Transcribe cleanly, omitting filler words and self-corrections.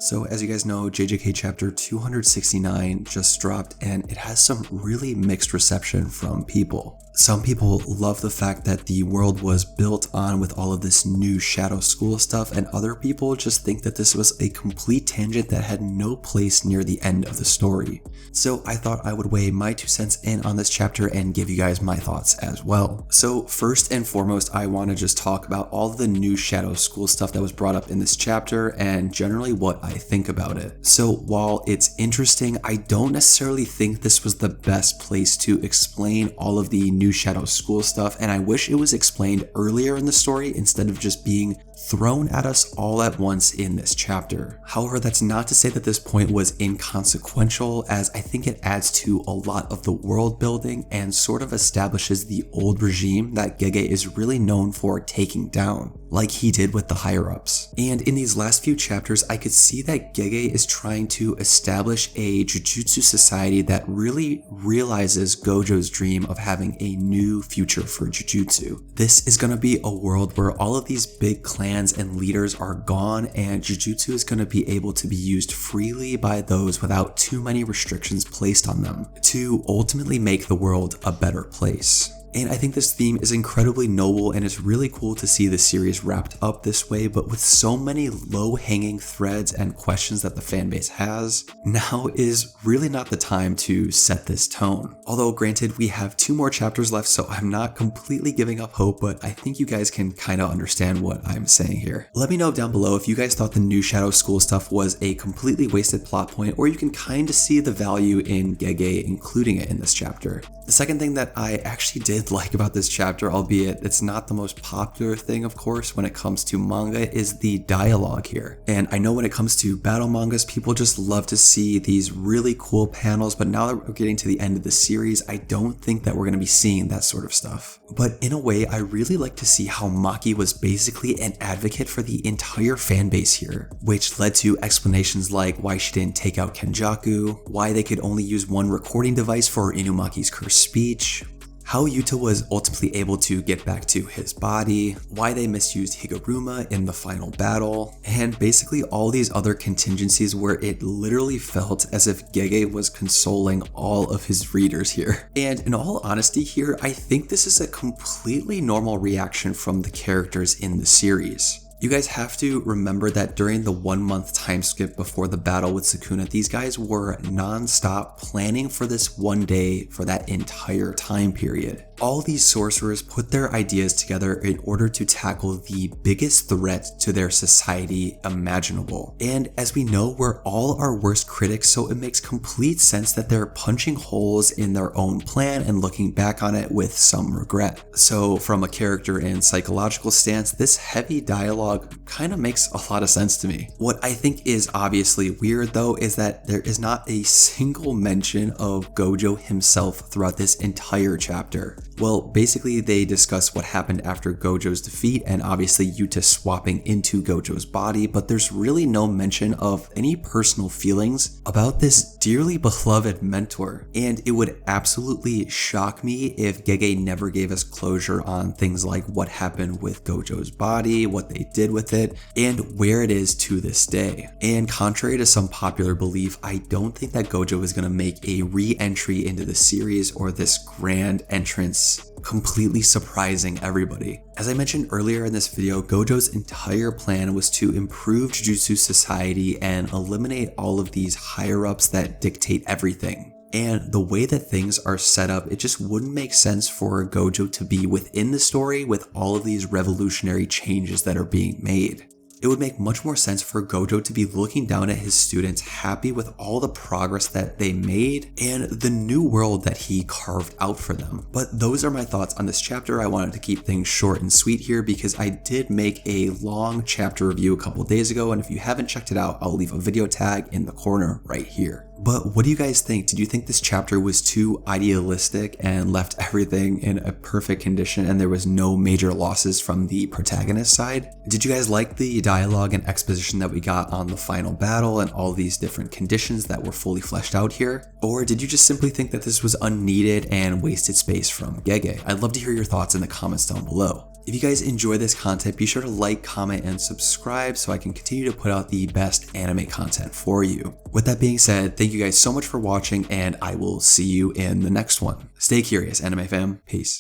So as you guys know, JJK chapter 269 just dropped and it has some really mixed reception from people. Some people love the fact that the world was built on with all of this new Shadow School stuff, and other people just think that this was a complete tangent that had no place near the end of the story. So I thought I would weigh my 2 cents in on this chapter and give you guys my thoughts as well. So first and foremost, I want to just talk about all the new Shadow School stuff that was brought up in this chapter and generally what I think about it. So while it's interesting, I don't necessarily think this was the best place to explain all of the new Shadow School stuff, and I wish it was explained earlier in the story instead of just being thrown at us all at once in this chapter. However, that's not to say that this point was inconsequential, as I think it adds to a lot of the world building and sort of establishes the old regime that Gege is really known for taking down, like he did with the higher-ups. And in these last few chapters, I could see that Gege is trying to establish a Jujutsu society that really realizes Gojo's dream of having a new future for Jujutsu. This is going to be a world where all of these big clans and leaders are gone, and Jujutsu is going to be able to be used freely by those without too many restrictions placed on them to ultimately make the world a better place. And I think this theme is incredibly noble, and it's really cool to see the series wrapped up this way, but with so many low-hanging threads and questions that the fanbase has, now is really not the time to set this tone. Although granted, we have 2 more chapters left, so I'm not completely giving up hope, but I think you guys can kind of understand what I'm saying here. Let me know down below if you guys thought the new Shadow School stuff was a completely wasted plot point, or you can kind of see the value in Gege including it in this chapter. The second thing that I actually did like about this chapter, albeit it's not the most popular thing of course when it comes to manga, is the dialogue here. And I know when it comes to battle mangas, people just love to see these really cool panels, but now that we're getting to the end of the series, I don't think that we're going to be seeing that sort of stuff. But in a way, I really like to see how Maki was basically an advocate for the entire fan base here, which led to explanations like why she didn't take out Kenjaku, why they could only use one recording device for Inumaki's cursed speech, how Yuta was ultimately able to get back to his body, why they misused Higuruma in the final battle, and basically all these other contingencies where it literally felt as if Gege was consoling all of his readers here. And in all honesty here, I think this is a completely normal reaction from the characters in the series. You guys have to remember that during the 1-month time skip before the battle with Sukuna, these guys were non-stop planning for this one day for that entire time period. All these sorcerers put their ideas together in order to tackle the biggest threat to their society imaginable. And as we know, we're all our worst critics, so it makes complete sense that they're punching holes in their own plan and looking back on it with some regret. So from a character and psychological stance, this heavy dialogue kind of makes a lot of sense to me. What I think is obviously weird though is that there is not a single mention of Gojo himself throughout this entire chapter. Well, basically they discuss what happened after Gojo's defeat and obviously Yuta swapping into Gojo's body, but there's really no mention of any personal feelings about this dearly beloved mentor. And it would absolutely shock me if Gege never gave us closure on things like what happened with Gojo's body, what they did with it, and where it is to this day. And contrary to some popular belief, I don't think that Gojo is going to make a re-entry into the series or this grand entrance completely surprising everybody. As I mentioned earlier in this video, Gojo's entire plan was to improve Jujutsu society and eliminate all of these higher-ups that dictate everything. And the way that things are set up, it just wouldn't make sense for Gojo to be within the story with all of these revolutionary changes that are being made. It would make much more sense for Gojo to be looking down at his students, happy with all the progress that they made and the new world that he carved out for them. But those are my thoughts on this chapter. I wanted to keep things short and sweet here because I did make a long chapter review a couple days ago, and if you haven't checked it out, I'll leave a video tag in the corner right here. But what do you guys think? Did you think this chapter was too idealistic and left everything in a perfect condition and there was no major losses from the protagonist side? Did you guys like the dialogue and exposition that we got on the final battle and all these different conditions that were fully fleshed out here? Or did you just simply think that this was unneeded and wasted space from Gege? I'd love to hear your thoughts in the comments down below. If you guys enjoy this content, be sure to like, comment, and subscribe so I can continue to put out the best anime content for you. With that being said, thank you guys so much for watching, and I will see you in the next one. Stay curious, anime fam. Peace.